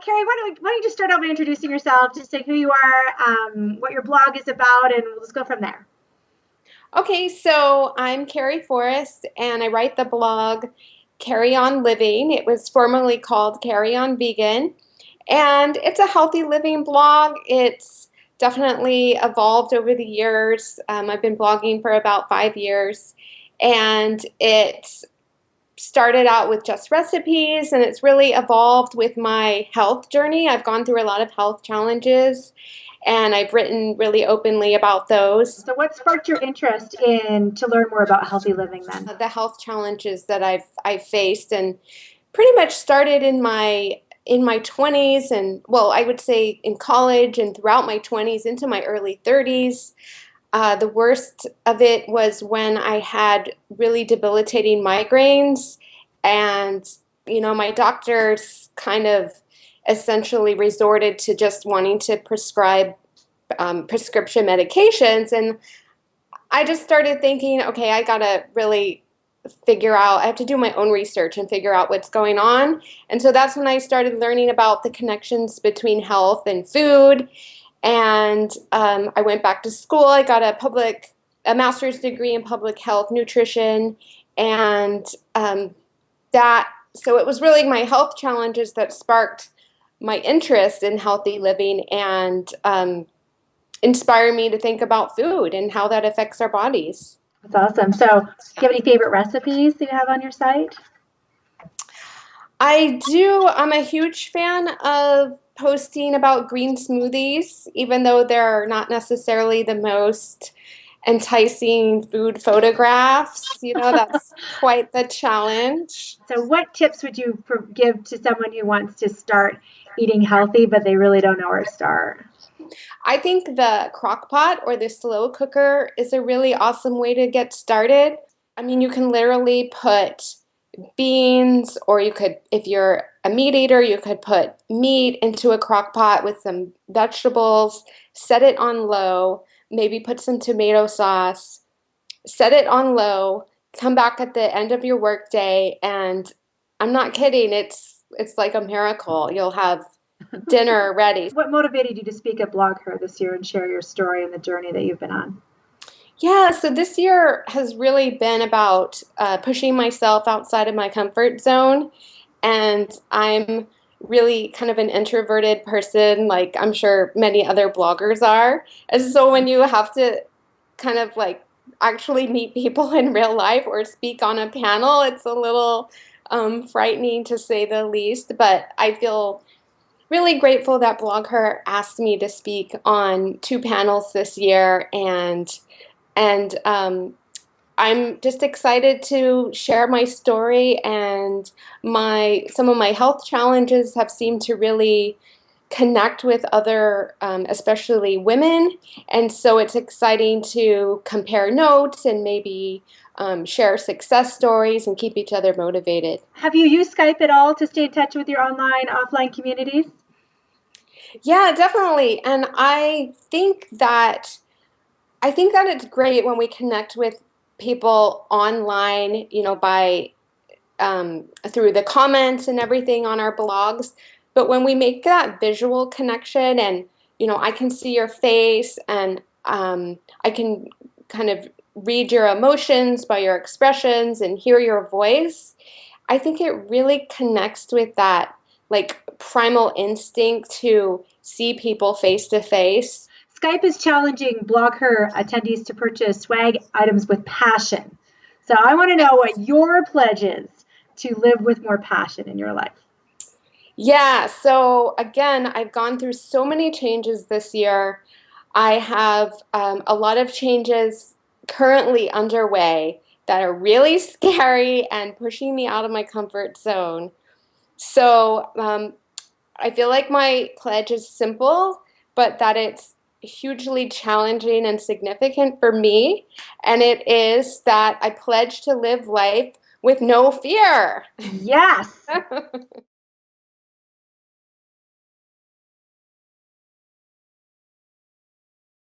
Carrie, why don't you just start out by introducing yourself, just say who you are, what your blog is about, and we'll just go from there. Okay, so I'm Carrie Forrest, and I write the blog Carry On Living. It was formerly called Carry On Vegan, and it's a healthy living blog. It's definitely evolved over the years. I've been blogging for about 5 years, and it started out with just recipes, and it's really evolved with my health journey. I've gone through a lot of health challenges, and I've written really openly about those. So what sparked your interest in to learn more about healthy living then? The health challenges that I've faced, and pretty much started in my 20s, and well, I would say in college and throughout my 20s into my early 30s. The worst of it was when I had really debilitating migraines, and my doctors kind of essentially resorted to just wanting to prescribe prescription medications. And I just started thinking, okay, I gotta really figure out, I have to do my own research and figure out what's going on. And so that's when I started learning about the connections between health and food. And I went back to school. I got a master's degree in public health nutrition. And so it was really my health challenges that sparked my interest in healthy living, and inspire me to think about food and how that affects our bodies. That's awesome. So do you have any favorite recipes that you have on your site? I do. I'm a huge fan of posting about green smoothies, even though they're not necessarily the most enticing food photographs. That's quite the challenge. So what tips would you give to someone who wants to start eating healthy, but they really don't know where to start? I think the crock pot or the slow cooker is a really awesome way to get started. I mean, you can literally put beans, or you could, if you're a meat eater, you could put meat into a crock pot with some vegetables, set it on low, maybe put some tomato sauce, set it on low, come back at the end of your workday, and I'm not kidding, it's like a miracle. You'll have dinner ready. What motivated you to speak at BlogHer this year and share your story and the journey that you've been on? Yeah, so this year has really been about pushing myself outside of my comfort zone. And I'm really kind of an introverted person, like I'm sure many other bloggers are. And so when you have to kind of like actually meet people in real life or speak on a panel, it's a little frightening to say the least. But I feel really grateful that BlogHer asked me to speak on 2 panels this year, and I'm just excited to share my story, and some of my health challenges have seemed to really connect with other, especially women, and so it's exciting to compare notes and maybe share success stories and keep each other motivated. Have you used Skype at all to stay in touch with your online, offline communities? Yeah, definitely, and I think that it's great when we connect with people online, by through the comments and everything on our blogs. But when we make that visual connection, and I can see your face, and I can kind of read your emotions by your expressions and hear your voice, I think it really connects with that like primal instinct to see people face to face. Skype is challenging BlogHer attendees to purchase swag items with passion. So I want to know what your pledge is to live with more passion in your life. Yeah, so again, I've gone through so many changes this year. I have a lot of changes currently underway that are really scary and pushing me out of my comfort zone. So I feel like my pledge is simple, but that it's hugely challenging and significant for me. And it is that I pledge to live life with no fear. Yes.